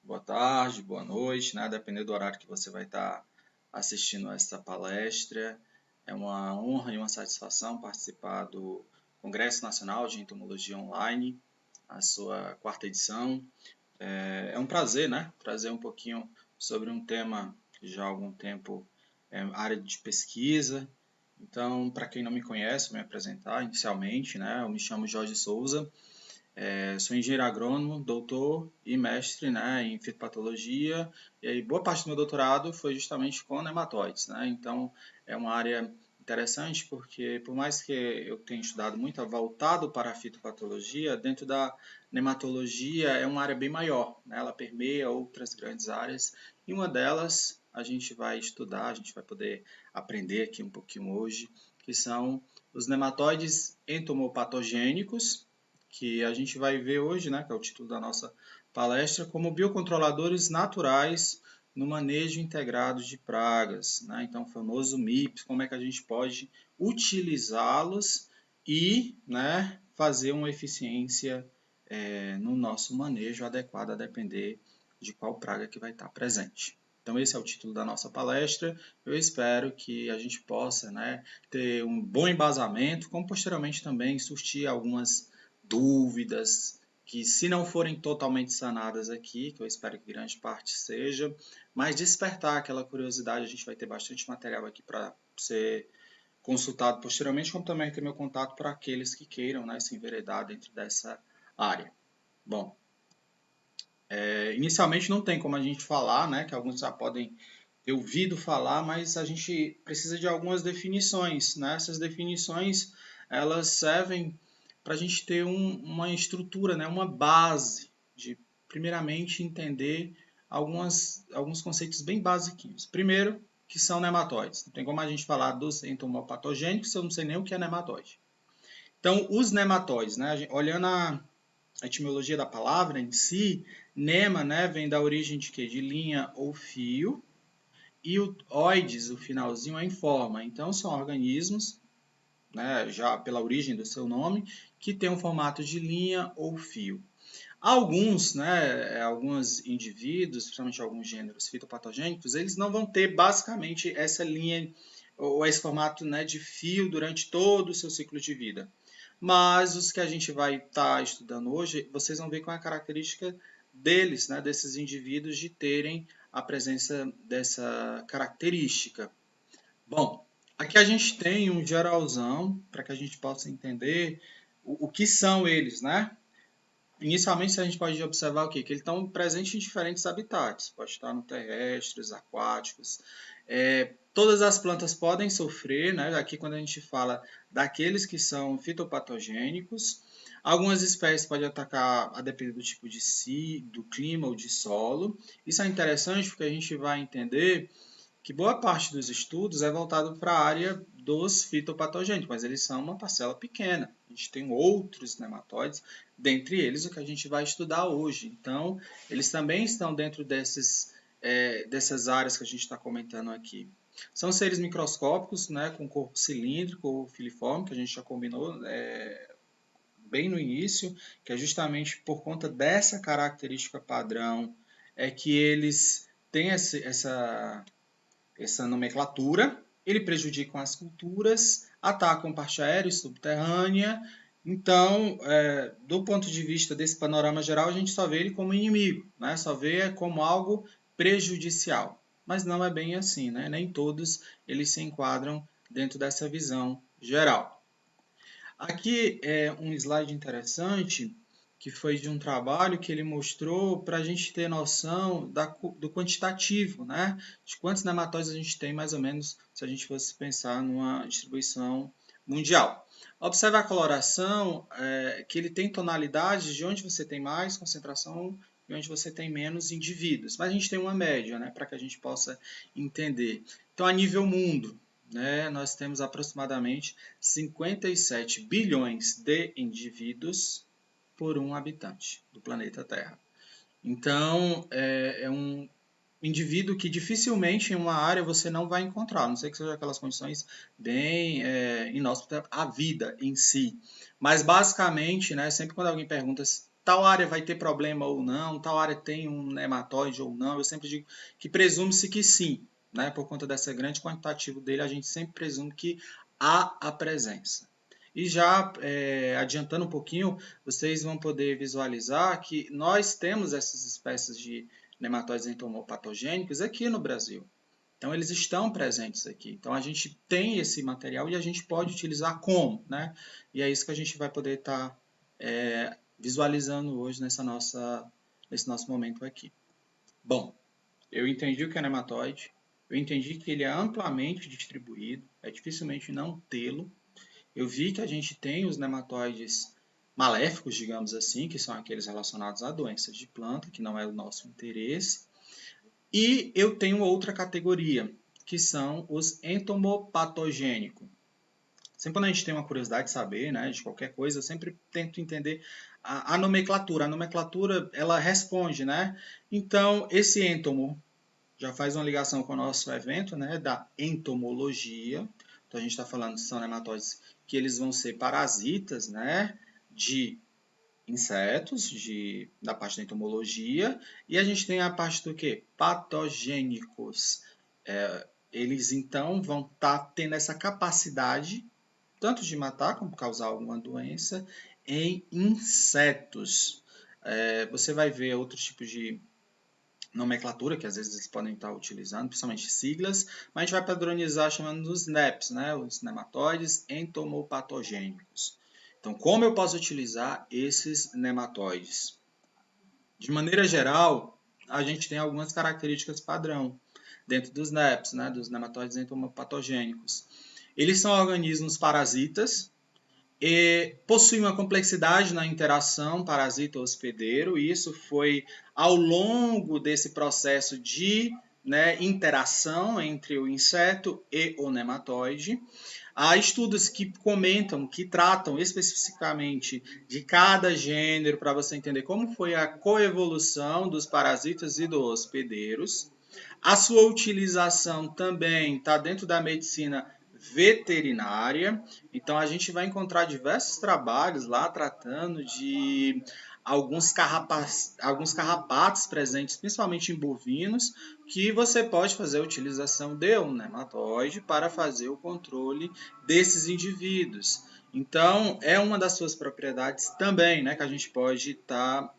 boa tarde, boa noite, né? Dependendo do horário que você vai estar assistindo essa palestra. É uma honra e uma satisfação participar do Congresso Nacional de Entomologia Online, a sua quarta edição. É um prazer, né? Trazer um pouquinho sobre um tema que já há algum tempo é área de pesquisa. Então, para quem não me conhece, vou me apresentar inicialmente, né? Eu me chamo Jorge Souza. Sou engenheiro agrônomo, doutor e mestre, né, em fitopatologia, e aí boa parte do meu doutorado foi justamente com nematóides, né? Então é uma área interessante porque por mais que eu tenha estudado muito voltado para a fitopatologia, dentro da nematologia é uma área bem maior, né? Ela permeia outras grandes áreas e uma delas a gente vai estudar, a gente vai poder aprender aqui um pouquinho hoje, que são os nematóides entomopatogênicos, que a gente vai ver hoje, né, que é o título da nossa palestra, como biocontroladores naturais no manejo integrado de pragas, né? Então, o famoso MIP, como é que a gente pode utilizá-los e, né, fazer uma eficiência no nosso manejo adequado a depender de qual praga que vai estar presente. Então, esse é o título da nossa palestra. Eu espero que a gente possa, né, ter um bom embasamento, como posteriormente também surtir algumas dúvidas que, se não forem totalmente sanadas aqui, que eu espero que grande parte seja, mas despertar aquela curiosidade, a gente vai ter bastante material aqui para ser consultado posteriormente, como também ter meu contato para aqueles que queiram, né, se enveredar dentro dessa área. Bom, inicialmente não tem como a gente falar, né, que alguns já podem ter ouvido falar, mas a gente precisa de algumas definições, né? Essas definições, elas servem para a gente ter uma estrutura, né, uma base de, primeiramente, entender alguns conceitos bem basiquinhos. Primeiro, que são nematóides. Não tem como a gente falar dos entomopatogênicos se eu não sei nem o que é nematóide. Então, os nematóides, né, olhando a etimologia da palavra em si, nema, né, vem da origem de quê? De linha ou fio, e o oides, o finalzinho, é em forma. Então, são organismos, né, já pela origem do seu nome, que tem um formato de linha ou fio. Alguns, né, alguns indivíduos, principalmente alguns gêneros fitopatogênicos, eles não vão ter basicamente essa linha ou esse formato, né, de fio durante todo o seu ciclo de vida. Mas os que a gente vai estar estudando hoje, vocês vão ver qual é a característica deles, né, desses indivíduos, de terem a presença dessa característica. Bom, aqui a gente tem um geralzão para que a gente possa entender o que são eles, né? Inicialmente, a gente pode observar o quê? Que eles estão presentes em diferentes habitats. Pode estar no terrestres, aquáticos. Todas as plantas podem sofrer, né? Aqui quando a gente fala daqueles que são fitopatogênicos. Algumas espécies podem atacar a depender do tipo do clima ou de solo. Isso é interessante porque a gente vai entender que boa parte dos estudos é voltado para a área dos fitopatogênicos, mas eles são uma parcela pequena. A gente tem outros nematóides, dentre eles o que a gente vai estudar hoje. Então, eles também estão dentro dessas áreas que a gente está comentando aqui. São seres microscópicos, né, com corpo cilíndrico ou filiforme, que a gente já combinou bem no início, que é justamente por conta dessa característica padrão é que eles têm essa nomenclatura, ele prejudica as culturas, atacam parte aérea e subterrânea. Então, do ponto de vista desse panorama geral, a gente só vê ele como inimigo, né? Só vê como algo prejudicial. Mas não é bem assim, né? Nem todos eles se enquadram dentro dessa visão geral. Aqui é um slide interessante que foi de um trabalho que ele mostrou para a gente ter noção do quantitativo, né? De quantos nematóides a gente tem, mais ou menos, se a gente fosse pensar numa distribuição mundial. Observe a coloração, que ele tem tonalidades de onde você tem mais concentração e onde você tem menos indivíduos. Mas a gente tem uma média, né, para que a gente possa entender. Então, a nível mundo, né, nós temos aproximadamente 57 bilhões de indivíduos por um habitante do planeta Terra. Então, é um indivíduo que dificilmente em uma área você não vai encontrar, a não sei que seja aquelas condições bem inóspitas à vida em si. Mas, basicamente, né, sempre quando alguém pergunta tal área vai ter problema ou não, tal área tem um nematóide ou não. Eu sempre digo que presume-se que sim, né? Por conta dessa grande quantitativo dele, a gente sempre presume que há a presença. E já adiantando um pouquinho, vocês vão poder visualizar que nós temos essas espécies de nematóides entomopatogênicos aqui no Brasil. Então, eles estão presentes aqui. Então, a gente tem esse material e a gente pode utilizar como, né? E é isso que a gente vai poder estar visualizando hoje nesse nosso momento aqui. Bom, eu entendi o que é nematóide, eu entendi que ele é amplamente distribuído, é dificilmente não tê-lo. Eu vi que a gente tem os nematóides maléficos, digamos assim, que são aqueles relacionados a doenças de planta, que não é o nosso interesse. E eu tenho outra categoria, que são os entomopatogênicos. Sempre quando a gente tem uma curiosidade de saber, né, de qualquer coisa, eu sempre tento entender a nomenclatura. A nomenclatura, ela responde, né? Então, esse entomo já faz uma ligação com o nosso evento, né, da entomologia. Então, a gente está falando que são nematóides que eles vão ser parasitas, né, de insetos, da parte da entomologia, e a gente tem a parte do que? Patogênicos. Eles, então, vão estar tendo essa capacidade tanto de matar como causar alguma doença em insetos. Você vai ver outros tipos de nomenclatura que às vezes eles podem estar utilizando, principalmente siglas, mas a gente vai padronizar chamando dos NEPs, né? Os nematóides entomopatogênicos. Então, como eu posso utilizar esses nematóides? De maneira geral, a gente tem algumas características padrão dentro dos NEPs, né? Dos nematóides entomopatogênicos. Eles são organismos parasitas, possui uma complexidade na interação parasita-hospedeiro, e isso foi ao longo desse processo de interação entre o inseto e o nematóide. Há estudos que comentam, que tratam especificamente de cada gênero, para você entender como foi a coevolução dos parasitas e dos hospedeiros. A sua utilização também está dentro da medicina veterinária. Então, a gente vai encontrar diversos trabalhos lá tratando de alguns carrapatos presentes, principalmente em bovinos, que você pode fazer a utilização de um nematóide para fazer o controle desses indivíduos. Então, é uma das suas propriedades também, né, que a gente pode estar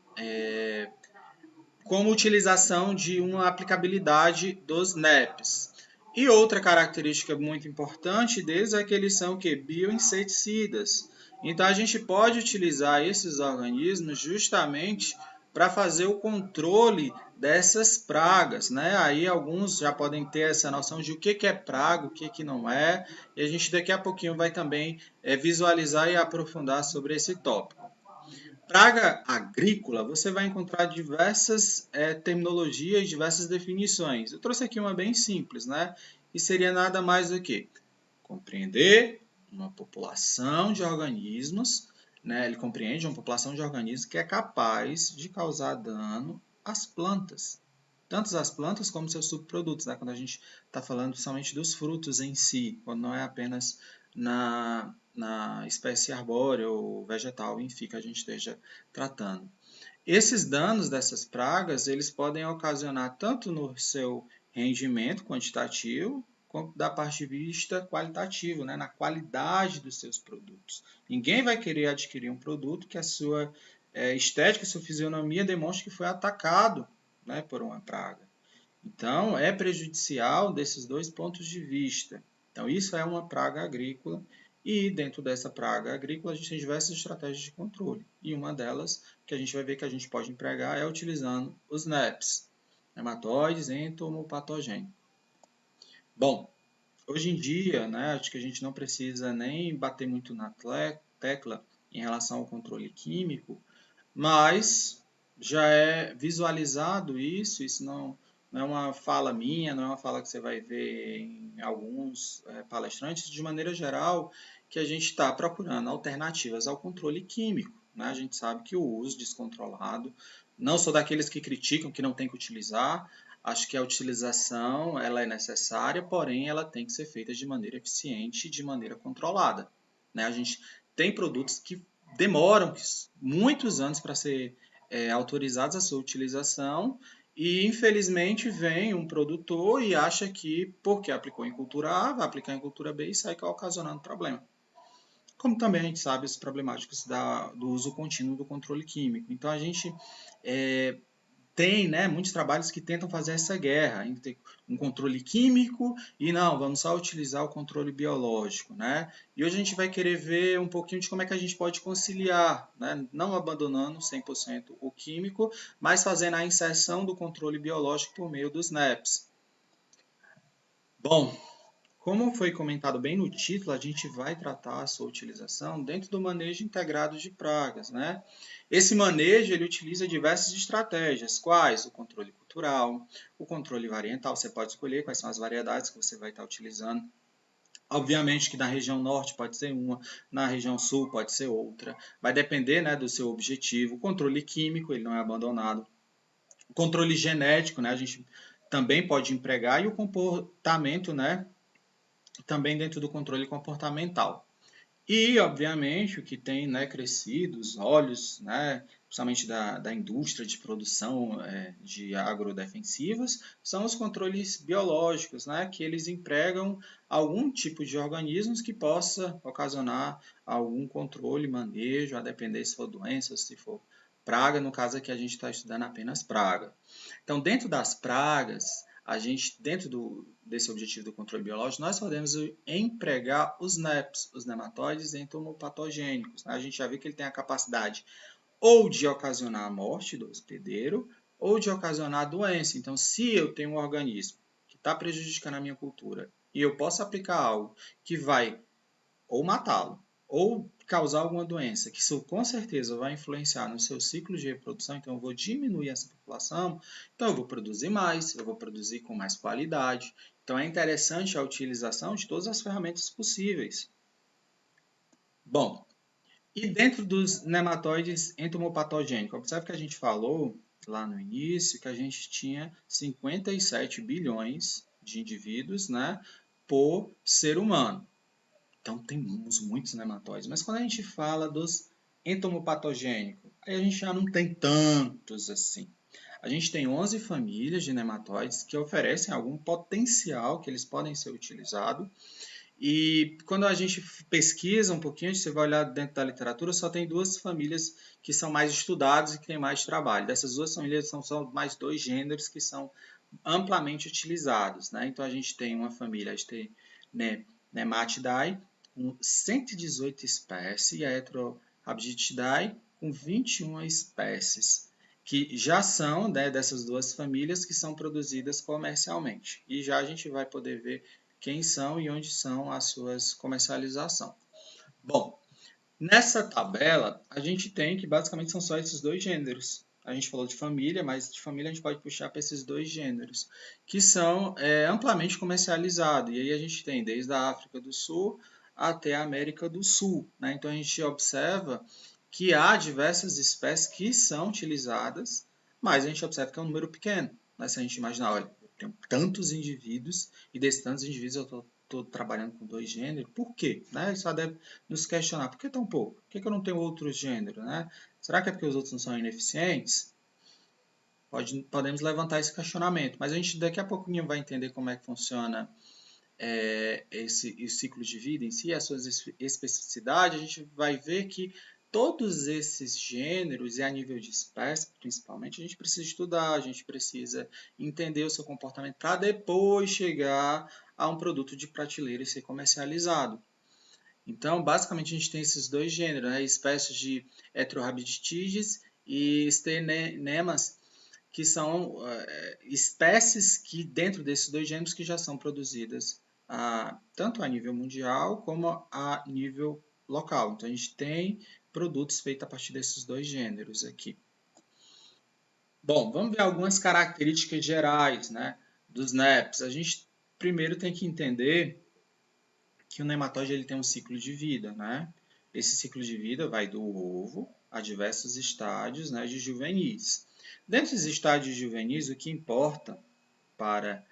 como utilização de uma aplicabilidade dos NEPs. E outra característica muito importante deles é que eles são bioinseticidas. Então a gente pode utilizar esses organismos justamente para fazer o controle dessas pragas, né? Aí alguns já podem ter essa noção de o que é praga, o que não é, e a gente daqui a pouquinho vai também visualizar e aprofundar sobre esse tópico. Praga agrícola, você vai encontrar diversas terminologias, diversas definições. Eu trouxe aqui uma bem simples, né? E seria nada mais do que compreender uma população de organismos, né? Ele compreende uma população de organismos que é capaz de causar dano às plantas. Tanto as plantas como seus subprodutos, né? Quando a gente está falando somente dos frutos em si, quando não é apenas na espécie arbórea ou vegetal, enfim, que a gente esteja tratando. Esses danos dessas pragas, eles podem ocasionar tanto no seu rendimento quantitativo, quanto da parte de vista qualitativo, né? Na qualidade dos seus produtos. Ninguém vai querer adquirir um produto que a sua estética, a sua fisionomia demonstre que foi atacado, né, por uma praga. Então, é prejudicial desses dois pontos de vista. Então, isso é uma praga agrícola e dentro dessa praga agrícola a gente tem diversas estratégias de controle. E uma delas que a gente vai ver que a gente pode empregar é utilizando os NEPs, nematóides entomopatogênicos. Bom, hoje em dia, né, acho que a gente não precisa nem bater muito na tecla em relação ao controle químico, mas já é visualizado isso não é uma fala minha, não é uma fala que você vai ver em alguns palestrantes, de maneira geral, que a gente está procurando alternativas ao controle químico. Né? A gente sabe que o uso descontrolado, não sou daqueles que criticam que não tem que utilizar, acho que a utilização ela é necessária, porém ela tem que ser feita de maneira eficiente, de maneira controlada. Né? A gente tem produtos que demoram muitos anos para ser autorizados a sua utilização e, infelizmente, vem um produtor e acha que, porque aplicou em cultura A, vai aplicar em cultura B e sai ocasionando problema. Como também a gente sabe as problemáticas do uso contínuo do controle químico. Então, a gente tem, né, muitos trabalhos que tentam fazer essa guerra entre um controle químico e não, vamos só utilizar o controle biológico, né? E hoje a gente vai querer ver um pouquinho de como é que a gente pode conciliar, né, não abandonando 100% o químico, mas fazendo a inserção do controle biológico por meio dos NEPs. Bom, como foi comentado bem no título, a gente vai tratar a sua utilização dentro do manejo integrado de pragas, né? Esse manejo ele utiliza diversas estratégias, quais o controle cultural, o controle variental, você pode escolher quais são as variedades que você vai estar utilizando. Obviamente que na região norte pode ser uma, na região sul pode ser outra. Vai depender, né, do seu objetivo. O controle químico ele não é abandonado. O controle genético, né, a gente também pode empregar e o comportamento, né, também dentro do controle comportamental. E, obviamente, o que tem, né, crescido, os olhos, né, principalmente da indústria de produção de agrodefensivos, são os controles biológicos, né, que eles empregam algum tipo de organismos que possa ocasionar algum controle, manejo, a depender se for doença, se for praga, no caso aqui a gente está estudando apenas praga. Então, dentro das pragas, a gente, dentro desse objetivo do controle biológico, nós podemos empregar os NEPs, os nematóides entomopatogênicos. A gente já viu que ele tem a capacidade ou de ocasionar a morte do hospedeiro ou de ocasionar a doença. Então, se eu tenho um organismo que está prejudicando a minha cultura e eu posso aplicar algo que vai ou matá-lo ou causar alguma doença, que isso com certeza vai influenciar no seu ciclo de reprodução, então eu vou diminuir essa população, então eu vou produzir mais, eu vou produzir com mais qualidade. Então é interessante a utilização de todas as ferramentas possíveis. Bom, e dentro dos nematóides entomopatogênicos, observe que a gente falou lá no início que a gente tinha 57 bilhões de indivíduos, né, por ser humano. Então, temos muitos nematóides. Mas quando a gente fala dos entomopatogênicos, aí a gente já não tem tantos assim. A gente tem 11 famílias de nematóides que oferecem algum potencial que eles podem ser utilizados. E quando a gente pesquisa um pouquinho, você vai olhar dentro da literatura, só tem duas famílias que são mais estudadas e que têm mais trabalho. Dessas duas famílias são só mais dois gêneros que são amplamente utilizados. Né? Então, a gente tem uma família, a gente tem Nematidae, com 118 espécies, e a Heterorhabditidae, com 21 espécies, que já são, né, dessas duas famílias que são produzidas comercialmente. E já a gente vai poder ver quem são e onde são as suas comercialização. Bom, nessa tabela a gente tem que basicamente são só esses dois gêneros. A gente falou de família, mas de família a gente pode puxar para esses dois gêneros, que são amplamente comercializados. E aí a gente tem desde a África do Sul até a América do Sul. Né? Então a gente observa que há diversas espécies que são utilizadas, mas a gente observa que é um número pequeno. Né? Se a gente imaginar, olha, eu tenho tantos indivíduos e desses tantos indivíduos eu estou trabalhando com dois gêneros, por quê? Né? Isso só deve nos questionar, por que tão pouco? Por que eu não tenho outros gêneros? Né? Será que é porque os outros não são ineficientes? Podemos levantar esse questionamento, mas a gente daqui a pouquinho vai entender como é que funciona esse ciclo de vida em si, as suas especificidades. A gente vai ver que todos esses gêneros, e a nível de espécie principalmente, a gente precisa estudar, a gente precisa entender o seu comportamento para depois chegar a um produto de prateleira e ser comercializado. Então, basicamente, a gente tem esses dois gêneros, né? Espécies de Heterorhabditides e Stenemas, que são espécies que, dentro desses dois gêneros, que já são produzidas tanto a nível mundial como a nível local. Então, a gente tem produtos feitos a partir desses dois gêneros aqui. Bom, vamos ver algumas características gerais, né, dos NEPs. A gente primeiro tem que entender que o nematóide ele tem um ciclo de vida, né? Esse ciclo de vida vai do ovo a diversos estádios, né, de juvenis. Dentro dos estádios juvenis, o que importa para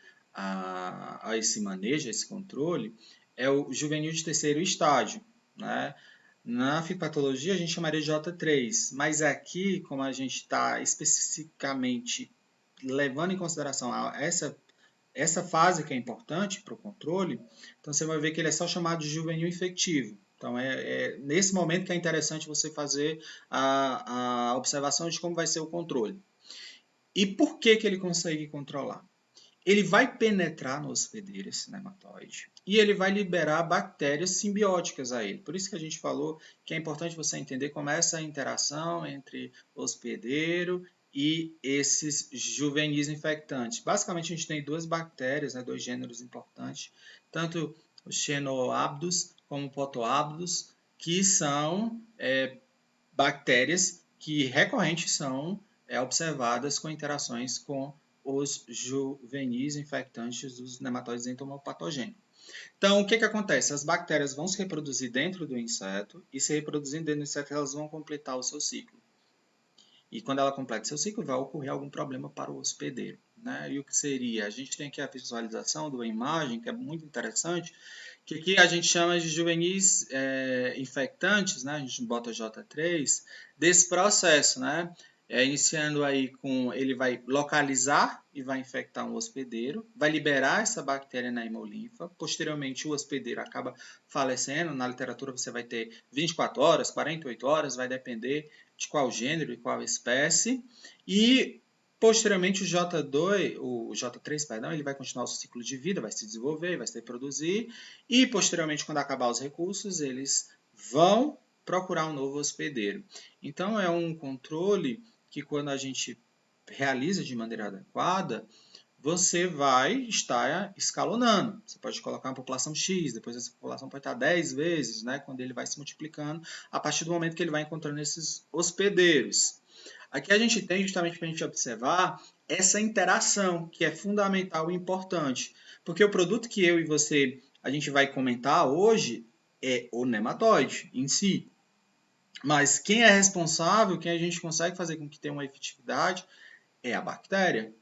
esse manejo, esse controle, é o juvenil de terceiro estágio, né? Na fitopatologia a gente chamaria de J3, mas aqui, como a gente está especificamente levando em consideração essa fase que é importante para o controle, então você vai ver que ele é só chamado de juvenil infectivo. Então é nesse momento que é interessante você fazer a observação de como vai ser o controle. E por que, que ele consegue controlar? Ele vai penetrar no hospedeiro, esse nematóide, e ele vai liberar bactérias simbióticas a ele. Por isso que a gente falou que é importante você entender como é essa interação entre hospedeiro e esses juvenis infectantes. Basicamente, a gente tem duas bactérias, né, dois gêneros importantes, tanto os Xenoabdus como o Potoabdus, que são bactérias que recorrentes são observadas com interações com os juvenis infectantes dos nematóides entomopatogênicos. Então, o que acontece? As bactérias vão se reproduzir dentro do inseto e, se reproduzindo dentro do inseto, elas vão completar o seu ciclo. E quando ela completa seu ciclo, vai ocorrer algum problema para o hospedeiro. Né? E o que seria? A gente tem aqui a visualização de uma imagem, que é muito interessante, que aqui a gente chama de juvenis infectantes, né? A gente bota J3, desse processo, né? Iniciando aí com, ele vai localizar e vai infectar um hospedeiro, vai liberar essa bactéria na hemolinfa, posteriormente o hospedeiro acaba falecendo, na literatura você vai ter 24 horas, 48 horas, vai depender de qual gênero e qual espécie, e posteriormente o J2, o J3, perdão, ele vai continuar o seu ciclo de vida, vai se desenvolver, vai se reproduzir, e posteriormente, quando acabar os recursos, eles vão procurar um novo hospedeiro. Então é um controle que, quando a gente realiza de maneira adequada, você vai estar escalonando. Você pode colocar uma população X, depois essa população pode estar 10 vezes, né, quando ele vai se multiplicando, a partir do momento que ele vai encontrando esses hospedeiros. Aqui a gente tem justamente para a gente observar essa interação, que é fundamental e importante. Porque o produto que eu e você a gente vai comentar hoje é o nematóide em si. Mas quem é responsável, quem a gente consegue fazer com que tenha uma efetividade, é a bactéria.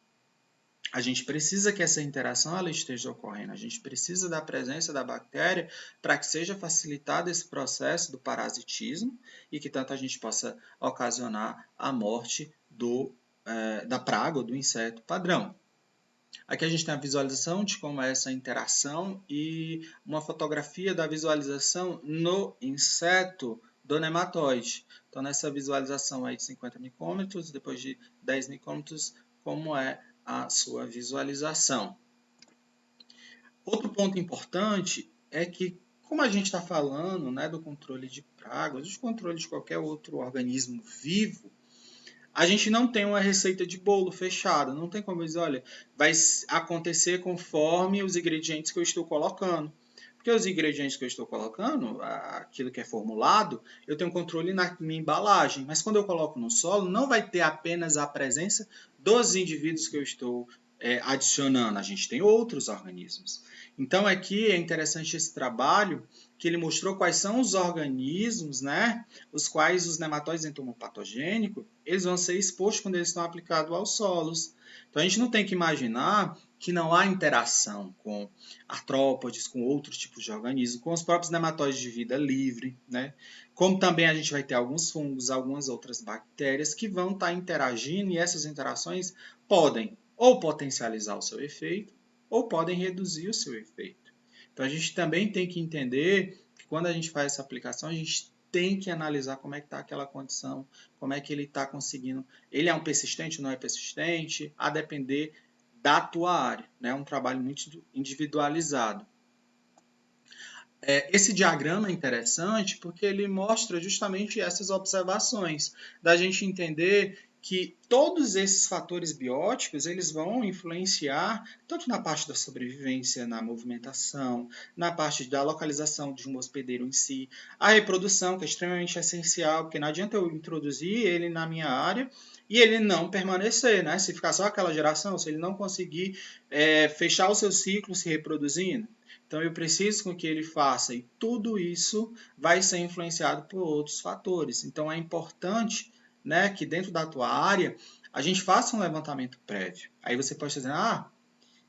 A gente precisa que essa interação ela esteja ocorrendo, a gente precisa da presença da bactéria para que seja facilitado esse processo do parasitismo e que tanto a gente possa ocasionar a morte da praga ou do inseto padrão. Aqui a gente tem a visualização de como é essa interação e uma fotografia da visualização no inseto do nematóide. Então, nessa visualização aí de 50 micrômetros, depois de 10 micrômetros, como é a sua visualização. Outro ponto importante é que, como a gente está falando, né, do controle de pragas, do controle de qualquer outro organismo vivo, a gente não tem uma receita de bolo fechada, não tem como dizer, olha, vai acontecer conforme os ingredientes que eu estou colocando. Porque os ingredientes que eu estou colocando, aquilo que é formulado, eu tenho controle na minha embalagem. Mas quando eu coloco no solo, não vai ter apenas a presença dos indivíduos que eu estou adicionando. A gente tem outros organismos. Então aqui é interessante esse trabalho que ele mostrou quais são os organismos, né, os quais os nematóides entomopatogênicos, eles vão ser expostos quando eles estão aplicados aos solos. Então a gente não tem que imaginar que não há interação com artrópodes, com outros tipos de organismos, com os próprios nematóides de vida livre, né? Como também a gente vai ter alguns fungos, algumas outras bactérias que vão estar interagindo e essas interações podem ou potencializar o seu efeito ou podem reduzir o seu efeito. Então a gente também tem que entender que quando a gente faz essa aplicação, a gente tem que analisar como é que está aquela condição, como é que ele está conseguindo. Ele é um persistente ou não é persistente, a depender da tua área. É, né? Um trabalho muito individualizado. Esse diagrama é interessante porque ele mostra justamente essas observações, da gente entender que todos esses fatores bióticos eles vão influenciar tanto na parte da sobrevivência, na movimentação, na parte da localização de um hospedeiro em si, a reprodução, que é extremamente essencial, porque não adianta eu introduzir ele na minha área e ele não permanecer, né? Se ficar só aquela geração, se ele não conseguir fechar o seu ciclo se reproduzindo. Então eu preciso com que ele faça e tudo isso vai ser influenciado por outros fatores. Então é importante, né, que dentro da tua área a gente faça um levantamento prévio. Aí você pode dizer,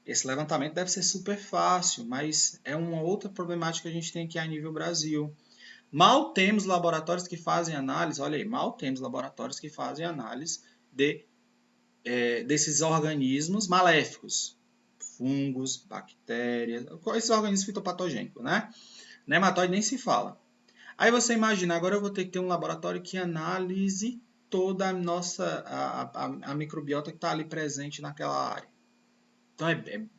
esse levantamento deve ser super fácil, mas é uma outra problemática que a gente tem aqui a nível Brasil. Mal temos laboratórios que fazem análise, olha aí, mal temos laboratórios que fazem análise desses organismos maléficos. Fungos, bactérias, esses organismos fitopatogênicos, né? Nematóide nem se fala. Aí você imagina, agora eu vou ter que ter um laboratório que analise toda a nossa a microbiota que está ali presente naquela área. Então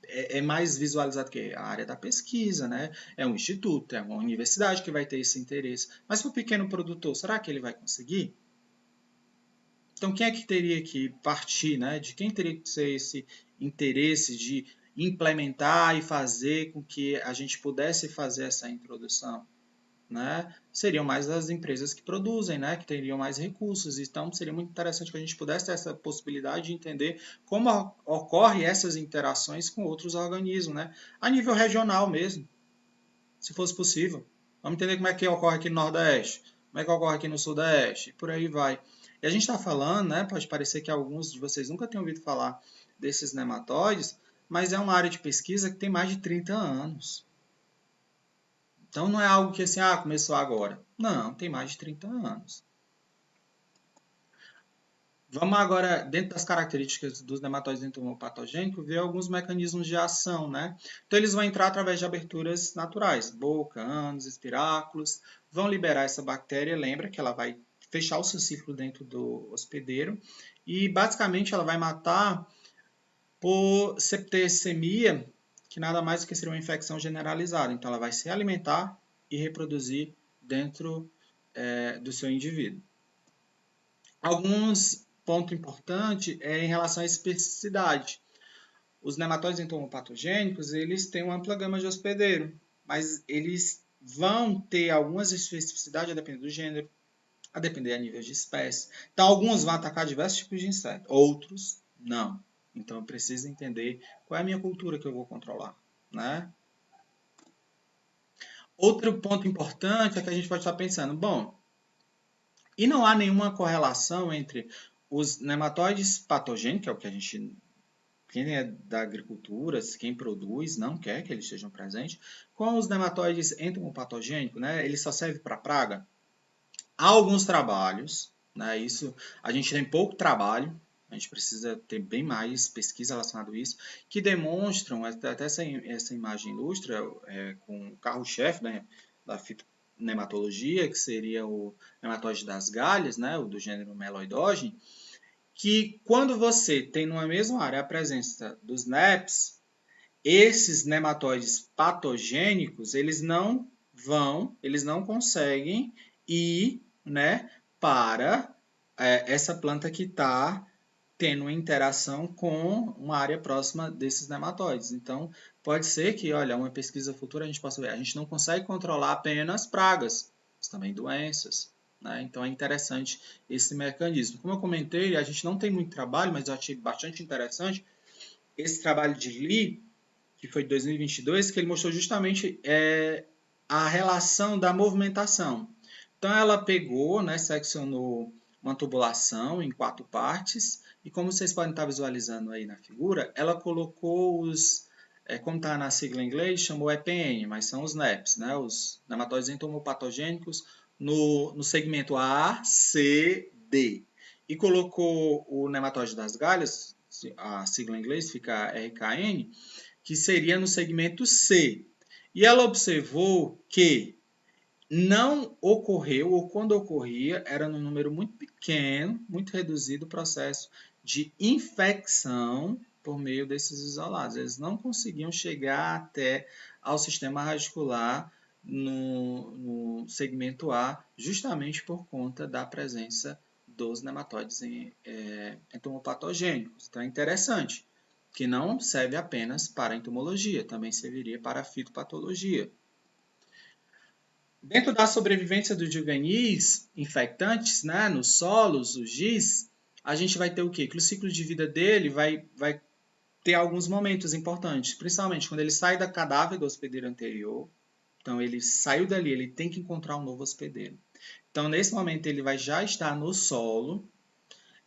é mais visualizado que a área da pesquisa, né? É um instituto, é uma universidade que vai ter esse interesse. Mas para o pequeno produtor, será que ele vai conseguir? Então quem é que teria que partir, né? De quem teria que ser esse interesse de implementar e fazer com que a gente pudesse fazer essa introdução? Né, seriam mais as empresas que produzem, né, que teriam mais recursos. Então, seria muito interessante que a gente pudesse ter essa possibilidade de entender como ocorrem essas interações com outros organismos, né, a nível regional mesmo, se fosse possível. Vamos entender como é que ocorre aqui no Nordeste, como é que ocorre aqui no Sudeste, e por aí vai. E a gente está falando, né, pode parecer que alguns de vocês nunca tenham ouvido falar desses nematóides, mas é uma área de pesquisa que tem mais de 30 anos. Então não é algo que assim, começou agora. Não, tem mais de 30 anos. Vamos agora, dentro das características dos nematóides entomopatogênicos, ver alguns mecanismos de ação, né? Então eles vão entrar através de aberturas naturais, boca, ânus, espiráculos, vão liberar essa bactéria, lembra que ela vai fechar o seu ciclo dentro do hospedeiro e basicamente ela vai matar por septicemia, que nada mais do que seria uma infecção generalizada. Então ela vai se alimentar e reproduzir dentro do seu indivíduo. Alguns pontos importantes em relação à especificidade. Os nematóides entomopatogênicos, eles têm uma ampla gama de hospedeiro, mas eles vão ter algumas especificidades a depender do gênero, a depender a nível de espécie. Então, alguns vão atacar diversos tipos de insetos, outros não. Então, eu preciso entender qual é a minha cultura que eu vou controlar, né? Outro ponto importante é que a gente pode estar pensando, bom, e não há nenhuma correlação entre os nematóides patogênicos, que é o que a gente, quem é da agricultura, quem produz, não quer que eles estejam presentes, com os nematóides entomopatogênicos, né? Ele só serve para praga? Há alguns trabalhos, né? Isso, a gente tem pouco trabalho, a gente precisa ter bem mais pesquisa relacionada a isso, que demonstram, até essa imagem ilustra, com o carro-chefe, né, da fitonematologia, que seria o nematóide das galhas, né, o do gênero Meloidogene, que quando você tem numa mesma área a presença dos NEPs, esses nematóides patogênicos, eles não conseguem ir, né, para essa planta que está tendo uma interação com uma área próxima desses nematóides. Então, pode ser que, olha, uma pesquisa futura a gente possa ver, a gente não consegue controlar apenas pragas, mas também doenças. Né? Então, é interessante esse mecanismo. Como eu comentei, a gente não tem muito trabalho, mas eu achei bastante interessante esse trabalho de Lee, que foi de 2022, que ele mostrou justamente a relação da movimentação. Então, ela pegou, né, seccionou uma tubulação em 4 partes, e como vocês podem estar visualizando aí na figura, ela colocou os, como está na sigla em inglês, chamou EPN, mas são os NEPs, né, os nematóides entomopatogênicos, no segmento A, C, D. E colocou o nematóide das galhas, a sigla em inglês fica RKN, que seria no segmento C. E ela observou que não ocorreu, ou quando ocorria, era num número muito pequeno, muito reduzido o processo de infecção por meio desses isolados. Eles não conseguiam chegar até ao sistema radicular no segmento A, justamente por conta da presença dos nematóides entomopatogênicos. Então é interessante que não serve apenas para a entomologia, também serviria para a fitopatologia. Dentro da sobrevivência dos juvenis infectantes, né, nos solos, os GIS, a gente vai ter o quê? Que o ciclo de vida dele vai ter alguns momentos importantes, principalmente quando ele sai da cadáver do hospedeiro anterior. Então, ele saiu dali, ele tem que encontrar um novo hospedeiro. Então, nesse momento, ele vai já estar no solo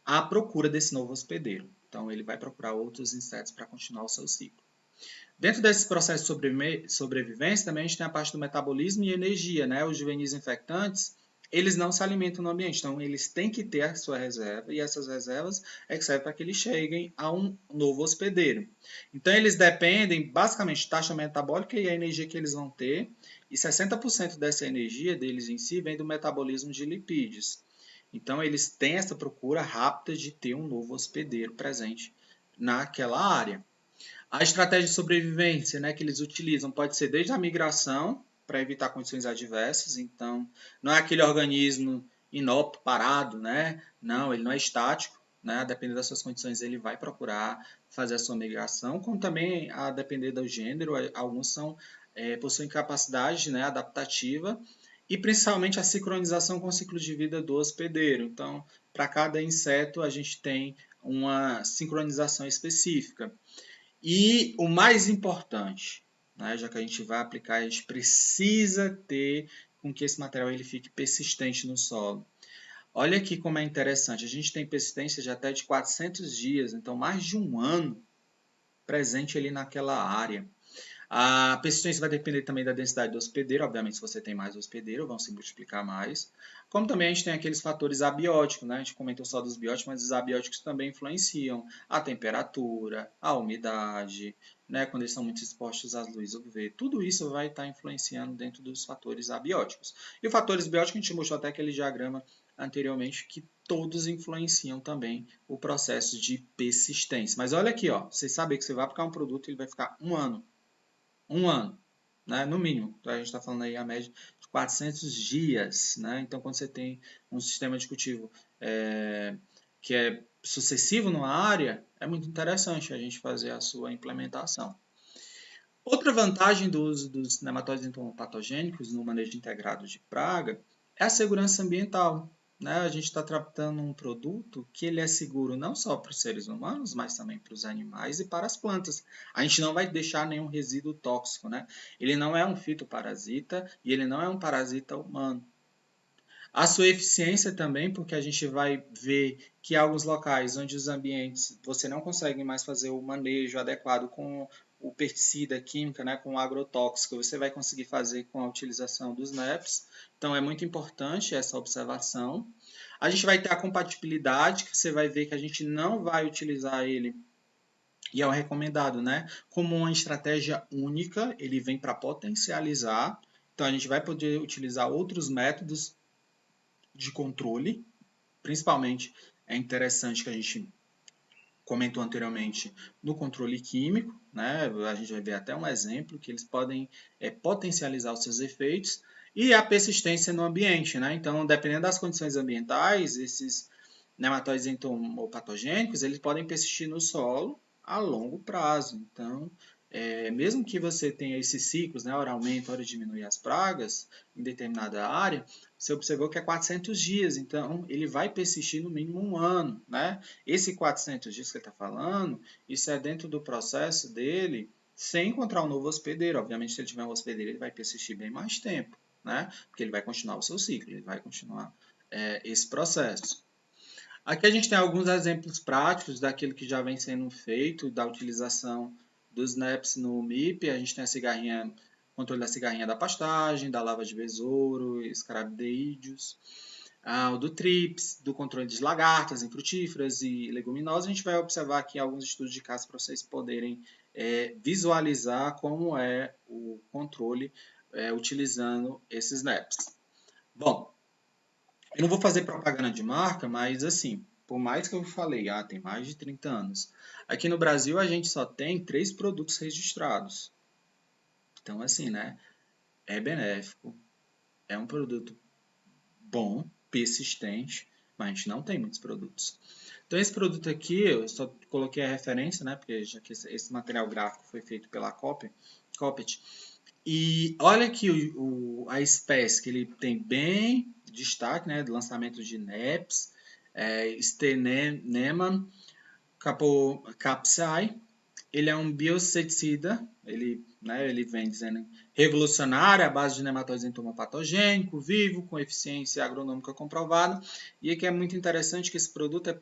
à procura desse novo hospedeiro. Então, ele vai procurar outros insetos para continuar o seu ciclo. Dentro desse processo de sobrevivência, também a gente tem a parte do metabolismo e energia, né? Os juvenis infectantes, eles não se alimentam no ambiente, então eles têm que ter a sua reserva, e essas reservas é que servem para que eles cheguem a um novo hospedeiro. Então eles dependem, basicamente, da taxa metabólica e a energia que eles vão ter, e 60% dessa energia deles em si vem do metabolismo de lipídios. Então eles têm essa procura rápida de ter um novo hospedeiro presente naquela área. A estratégia de sobrevivência, né, que eles utilizam pode ser desde a migração, para evitar condições adversas. Então, não é aquele organismo inópito, parado, né? Não, ele não é estático, né? Dependendo das suas condições, ele vai procurar fazer a sua migração, como também a depender do gênero, alguns possuem capacidade, né, adaptativa e principalmente a sincronização com o ciclo de vida do hospedeiro. Então, para cada inseto, a gente tem uma sincronização específica. E o mais importante, né, já que a gente vai aplicar, a gente precisa ter com que esse material ele fique persistente no solo. Olha aqui como é interessante, a gente tem persistência de até de 400 dias, então mais de um ano presente ali naquela área. A persistência vai depender também da densidade do hospedeiro, obviamente se você tem mais hospedeiro, vão se multiplicar mais. Como também a gente tem aqueles fatores abióticos, né? A gente comentou só dos bióticos, mas os abióticos também influenciam a temperatura, a umidade, né? Quando eles são muito expostos às luzes UV. Tudo isso vai estar influenciando dentro dos fatores abióticos. E os fatores bióticos, a gente mostrou até aquele diagrama anteriormente, que todos influenciam também o processo de persistência. Mas olha aqui, ó, vocês sabem que você vai aplicar um produto, ele vai ficar um ano, né? No mínimo. Então, a gente está falando aí a média de 400 dias, né? Então, quando você tem um sistema de cultivo que é sucessivo numa área, é muito interessante a gente fazer a sua implementação. Outra vantagem do uso dos nematóides entomopatogênicos no manejo integrado de praga é a segurança ambiental. Né? A gente está tratando um produto que ele é seguro não só para os seres humanos, mas também para os animais e para as plantas. A gente não vai deixar nenhum resíduo tóxico. Né? Ele não é um fitoparasita e ele não é um parasita humano. A sua eficiência também, porque a gente vai ver que há alguns locais onde os ambientes você não consegue mais fazer o manejo adequado com o pesticida química, né, com o agrotóxico, você vai conseguir fazer com a utilização dos NEPs. Então é muito importante essa observação. A gente vai ter a compatibilidade, que você vai ver que a gente não vai utilizar ele, e é o recomendado, né, como uma estratégia única, ele vem para potencializar. Então a gente vai poder utilizar outros métodos de controle, principalmente é interessante que a gente comentou anteriormente no controle químico, né? A gente vai ver até um exemplo que eles podem potencializar os seus efeitos e a persistência no ambiente, né? Então, dependendo das condições ambientais, esses nematóides entomopatogênicos, eles podem persistir no solo a longo prazo. Então, mesmo que você tenha esses ciclos, né, hora aumenta, hora diminui as pragas em determinada área, você observou que é 400 dias, então ele vai persistir no mínimo um ano. Né? Esse 400 dias que ele está falando, isso é dentro do processo dele, sem encontrar um novo hospedeiro. Obviamente, se ele tiver um hospedeiro, ele vai persistir bem mais tempo, né? Porque ele vai continuar o seu ciclo, ele vai continuar esse processo. Aqui a gente tem alguns exemplos práticos daquilo que já vem sendo feito, da utilização dos NEPs no MIP. A gente tem a cigarrinha, controle da cigarrinha da pastagem, da lava de besouro, escarabideídeos, o do TRIPS, do controle de lagartas em frutíferas e leguminosas. A gente vai observar aqui alguns estudos de caso para vocês poderem visualizar como é o controle utilizando esses NEPs. Bom, eu não vou fazer propaganda de marca, mas assim, por mais que eu falei, tem mais de 30 anos. Aqui no Brasil a gente só tem 3 produtos registrados. Então, assim, né? É benéfico, é um produto bom, persistente, mas a gente não tem muitos produtos. Então, esse produto aqui, eu só coloquei a referência, né? Porque já que esse material gráfico foi feito pela Coppet. E olha aqui a espécie que ele tem bem destaque, né, do lançamento de NEPs, Steneman capsai. Ele é um bioinseticida, ele vem dizendo revolucionário à base de nematóides entomopatogênico, vivo, com eficiência agronômica comprovada. E aqui é muito interessante que esse produto é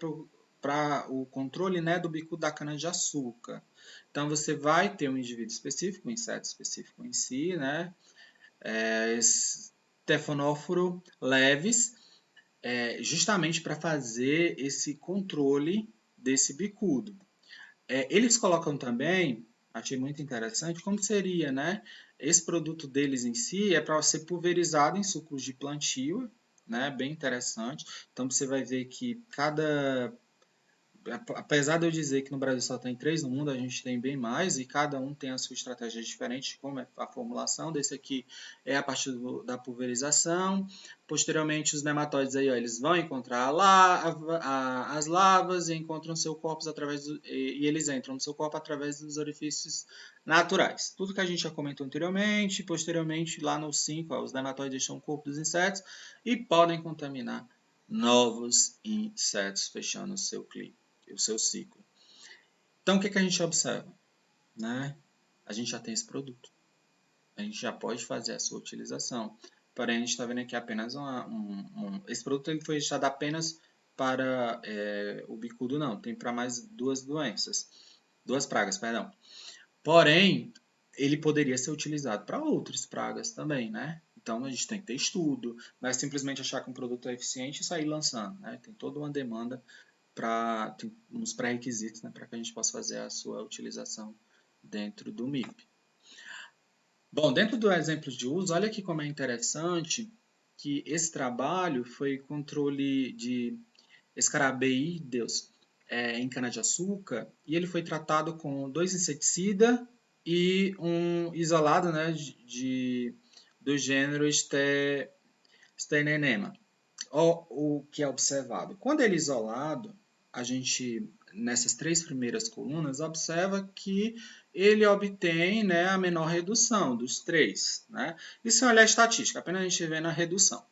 para o controle, né, do bicudo da cana-de-açúcar. Então, você vai ter um indivíduo específico, um inseto específico em si, né, Stephanophoros leves, justamente para fazer esse controle desse bicudo. Eles colocam também, achei muito interessante, como seria, né? Esse produto deles em si é para ser pulverizado em sucos de plantio, né? Bem interessante. Então você vai ver que apesar de eu dizer que no Brasil só tem 3 no mundo, a gente tem bem mais e cada um tem a sua estratégia diferente, como é a formulação. Desse aqui é a partir da pulverização. Posteriormente, os nematóides aí, ó, eles vão encontrar as larvas e encontram seu corpo e eles entram no seu corpo através dos orifícios naturais. Tudo que a gente já comentou anteriormente. Posteriormente, lá no 5, ó, os nematóides deixam o corpo dos insetos e podem contaminar novos insetos, fechando o seu ciclo. Então, o que a gente observa? Né? A gente já tem esse produto. A gente já pode fazer a sua utilização. Porém, a gente está vendo aqui apenas esse produto ele foi registrado apenas para o bicudo, não. Tem para mais duas pragas, perdão. Porém, ele poderia ser utilizado para outras pragas também, né? Então, a gente tem que ter estudo. Não é simplesmente achar que um produto é eficiente e sair lançando, né? Tem toda uma demanda tem uns pré-requisitos, né, para que a gente possa fazer a sua utilização dentro do MIP. Bom, dentro do exemplo de uso, olha aqui como é interessante que esse trabalho foi controle de escarabeídeos em cana-de-açúcar e ele foi tratado com 2 inseticidas e um isolado, né, do gênero Steinenema. O que é observado? Quando ele é isolado, a gente, nessas 3 primeiras colunas, observa que ele obtém, né, a menor redução dos 3. Né? Isso é olhar estatística, apenas a gente vê na redução.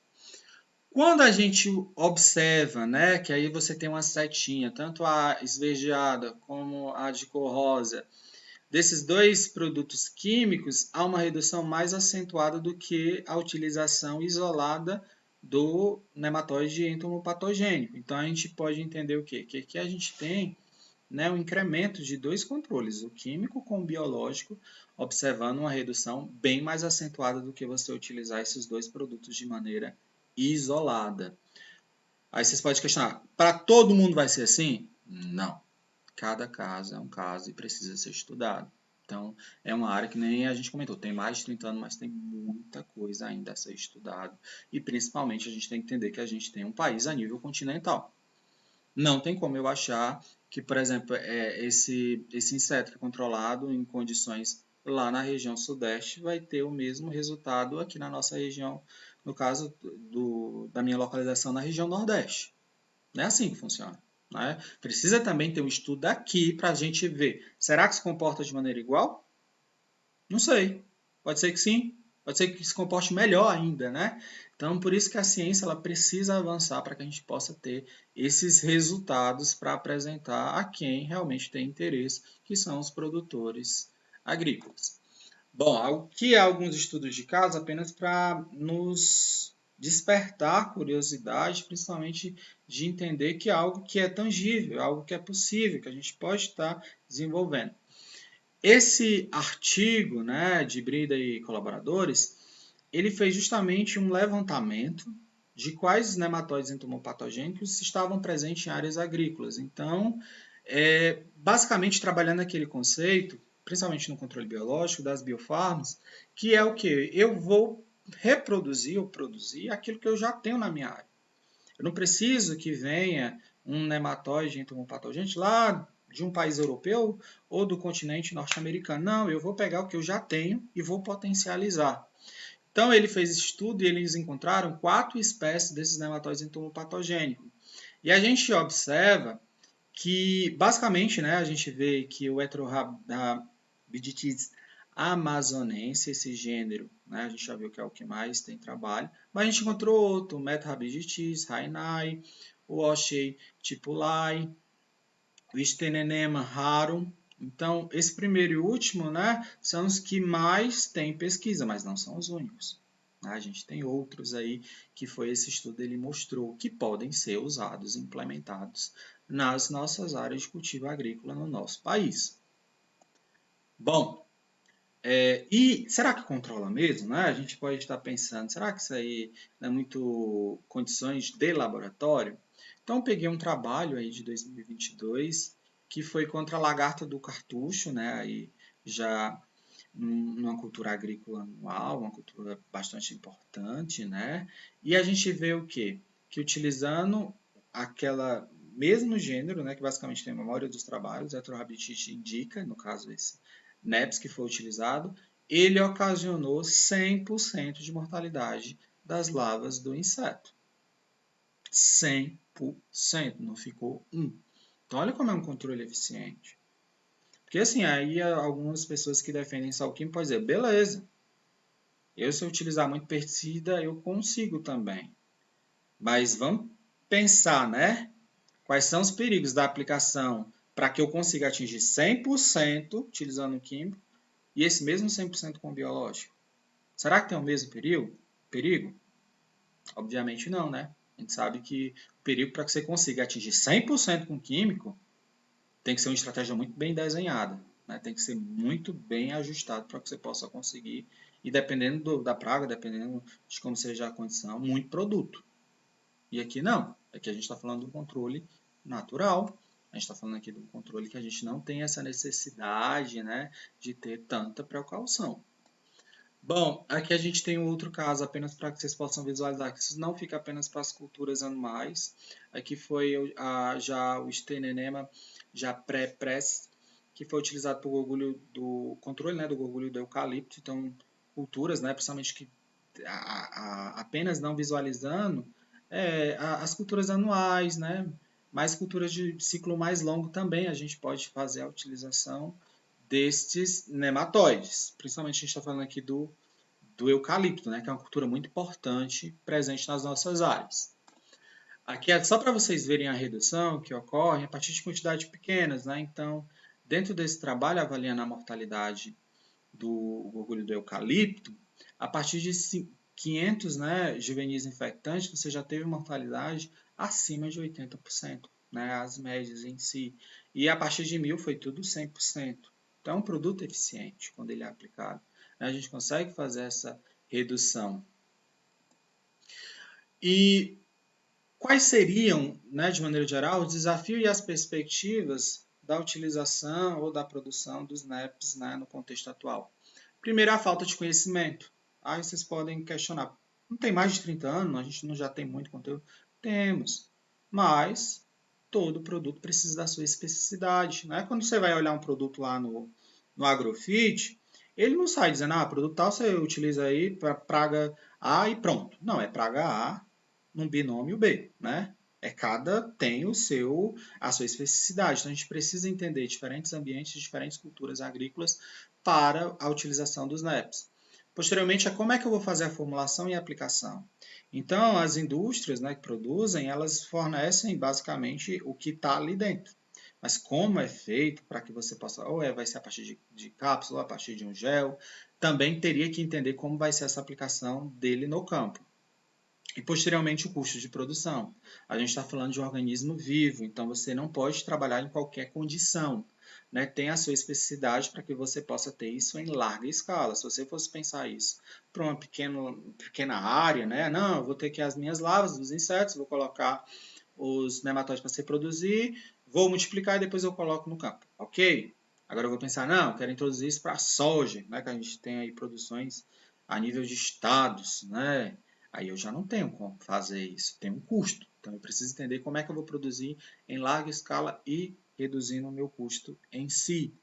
Quando a gente observa, né, que aí você tem uma setinha, tanto a esverdeada como a de cor rosa, desses 2 produtos químicos, há uma redução mais acentuada do que a utilização isolada do nematóide entomopatogênico. Então, a gente pode entender o quê? Que aqui a gente tem, né, um incremento de 2 controles, o químico com o biológico, observando uma redução bem mais acentuada do que você utilizar esses 2 produtos de maneira isolada. Aí vocês podem questionar, para todo mundo vai ser assim? Não. Cada caso é um caso e precisa ser estudado. Então, é uma área que nem a gente comentou, tem mais de 30 anos, mas tem muita coisa ainda a ser estudado. E principalmente a gente tem que entender que a gente tem um país a nível continental. Não tem como eu achar que, por exemplo, esse inseto que é controlado em condições lá na região sudeste vai ter o mesmo resultado aqui na nossa região, no caso da minha localização na região nordeste. Não é assim que funciona. Né? Precisa também ter um estudo aqui para a gente ver. Será que se comporta de maneira igual? Não sei. Pode ser que sim. Pode ser que se comporte melhor ainda, né? Então, por isso que a ciência ela precisa avançar para que a gente possa ter esses resultados para apresentar a quem realmente tem interesse, que são os produtores agrícolas. Bom, aqui há alguns estudos de caso apenas para nos despertar curiosidade, principalmente de entender que é algo que é tangível, algo que é possível, que a gente pode estar desenvolvendo. Esse artigo, né, de Brida e colaboradores, ele fez justamente um levantamento de quais nematóides entomopatogênicos estavam presentes em áreas agrícolas. Então, basicamente trabalhando aquele conceito, principalmente no controle biológico das biofarmas, que é o que? Eu vou reproduzir ou produzir aquilo que eu já tenho na minha área. Eu não preciso que venha um nematóide entomopatogênico lá de um país europeu ou do continente norte-americano. Não, eu vou pegar o que eu já tenho e vou potencializar. Então, ele fez esse estudo e eles encontraram 4 espécies desses nematóides entomopatogênicos. E a gente observa que, basicamente, né, a gente vê que o Heterorabidites amazonense, esse gênero, né, a gente já viu que é o que mais tem trabalho, mas a gente encontrou outro, o Metorabidites rainai, o Oshei tipulai, o Stenenema rarum. Então, esse primeiro e último, né, são os que mais têm pesquisa, mas não são os únicos. A gente tem outros aí que foi esse estudo, ele mostrou que podem ser usados, implementados nas nossas áreas de cultivo agrícola no nosso país. Bom, e será que controla mesmo, né? A gente pode estar pensando, será que isso aí não é muito condições de laboratório? Então, eu peguei um trabalho aí de 2022 que foi contra a lagarta do cartucho, né? Aí já numa cultura agrícola anual, uma cultura bastante importante, né? E a gente vê o quê? Que utilizando aquela mesmo gênero, né, que basicamente tem a maioria dos trabalhos, a Heterohabitite indica, no caso esse NEPS que foi utilizado, ele ocasionou 100% de mortalidade das larvas do inseto. 100%, não ficou 1. Então, olha como é um controle eficiente. Porque assim, aí algumas pessoas que defendem sal químico podem dizer, beleza, eu se eu utilizar muito pesticida, eu consigo também. Mas vamos pensar, né? Quais são os perigos da aplicação para que eu consiga atingir 100% utilizando o químico e esse mesmo 100% com o biológico? Será que tem o mesmo perigo? Obviamente não, né? A gente sabe que o perigo para que você consiga atingir 100% com o químico tem que ser uma estratégia muito bem desenhada, né? Tem que ser muito bem ajustado para que você possa conseguir, e dependendo da praga, dependendo de como seja a condição, muito produto. E aqui não, aqui a gente está falando do controle natural, a gente está falando aqui do controle que a gente não tem essa necessidade, né, de ter tanta precaução. Bom, aqui a gente tem um outro caso, apenas para que vocês possam visualizar, que isso não fica apenas para as culturas animais. Aqui foi já o Stenenema, já pré-press, que foi utilizado para o gorgulho do controle, né, do gorgulho do eucalipto. Então, culturas, né, principalmente que apenas não visualizando, as culturas anuais, né, mais culturas de ciclo mais longo também a gente pode fazer a utilização destes nematóides. Principalmente a gente está falando aqui do eucalipto, né, que é uma cultura muito importante presente nas nossas áreas. Aqui é só para vocês verem a redução que ocorre a partir de quantidades pequenas. Né? Então, dentro desse trabalho, avaliando a mortalidade do orgulho do eucalipto, a partir de 500, né, juvenis infectantes, você já teve mortalidade acima de 80%, né, as médias em si. E a partir de 1000 foi tudo 100%. Então, é um produto eficiente quando ele é aplicado. A gente consegue fazer essa redução. E quais seriam, né, de maneira geral, os desafios e as perspectivas da utilização ou da produção dos NEPs, né, no contexto atual? Primeiro, a falta de conhecimento. Aí vocês podem questionar, não tem mais de 30 anos, a gente não já tem muito conteúdo? Temos, mas todo produto precisa da sua especificidade. Né? Quando você vai olhar um produto lá no Agrofit, ele não sai dizendo, produto tal você utiliza aí para praga A e pronto. Não, é praga A num binômio B, né? Cada tem a sua especificidade. Então a gente precisa entender diferentes ambientes, diferentes culturas agrícolas para a utilização dos NEPs. Posteriormente, como é que eu vou fazer a formulação e a aplicação? Então, as indústrias, né, que produzem, elas fornecem basicamente o que está ali dentro. Mas como é feito para que você possa, vai ser a partir de cápsula, a partir de um gel, também teria que entender como vai ser essa aplicação dele no campo. E posteriormente o custo de produção. A gente está falando de um organismo vivo, então você não pode trabalhar em qualquer condição. Né? Tem a sua especificidade para que você possa ter isso em larga escala. Se você fosse pensar isso para uma pequena área, né? Não, eu vou ter aqui as minhas larvas dos insetos, vou colocar os nematóides para se reproduzir, vou multiplicar e depois eu coloco no campo. Ok? Agora eu vou pensar, não, eu quero introduzir isso para a soja, né? Que a gente tem aí produções a nível de estados, né? Aí eu já não tenho como fazer isso, tem um custo. Então eu preciso entender como é que eu vou produzir em larga escala e reduzindo o meu custo em si.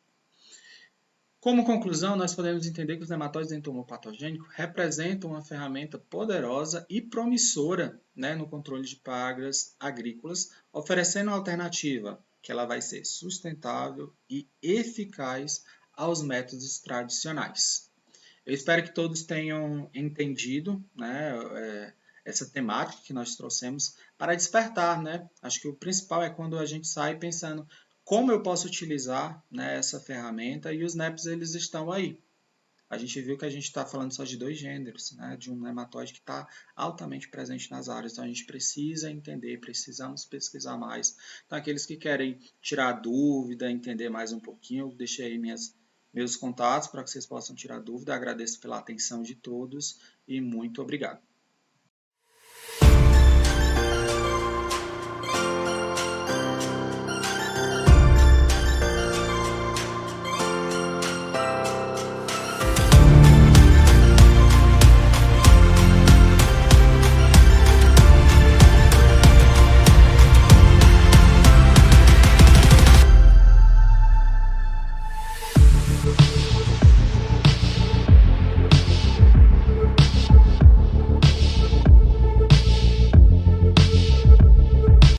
Como conclusão, nós podemos entender que os nematóides entomopatogênicos representam uma ferramenta poderosa e promissora, né, no controle de pragas agrícolas, oferecendo uma alternativa que ela vai ser sustentável e eficaz aos métodos tradicionais. Eu espero que todos tenham entendido, né, essa temática que nós trouxemos para despertar. Né? Acho que o principal é quando a gente sai pensando como eu posso utilizar, né, essa ferramenta, e os NEPs eles estão aí. a gente viu que a gente está falando só de 2 gêneros, né? De um nematóide que está altamente presente nas áreas. Então, a gente precisa entender, precisamos pesquisar mais. Então, aqueles que querem tirar dúvida, entender mais um pouquinho, eu deixei aí meus contatos para que vocês possam tirar dúvida. Agradeço pela atenção de todos e muito obrigado.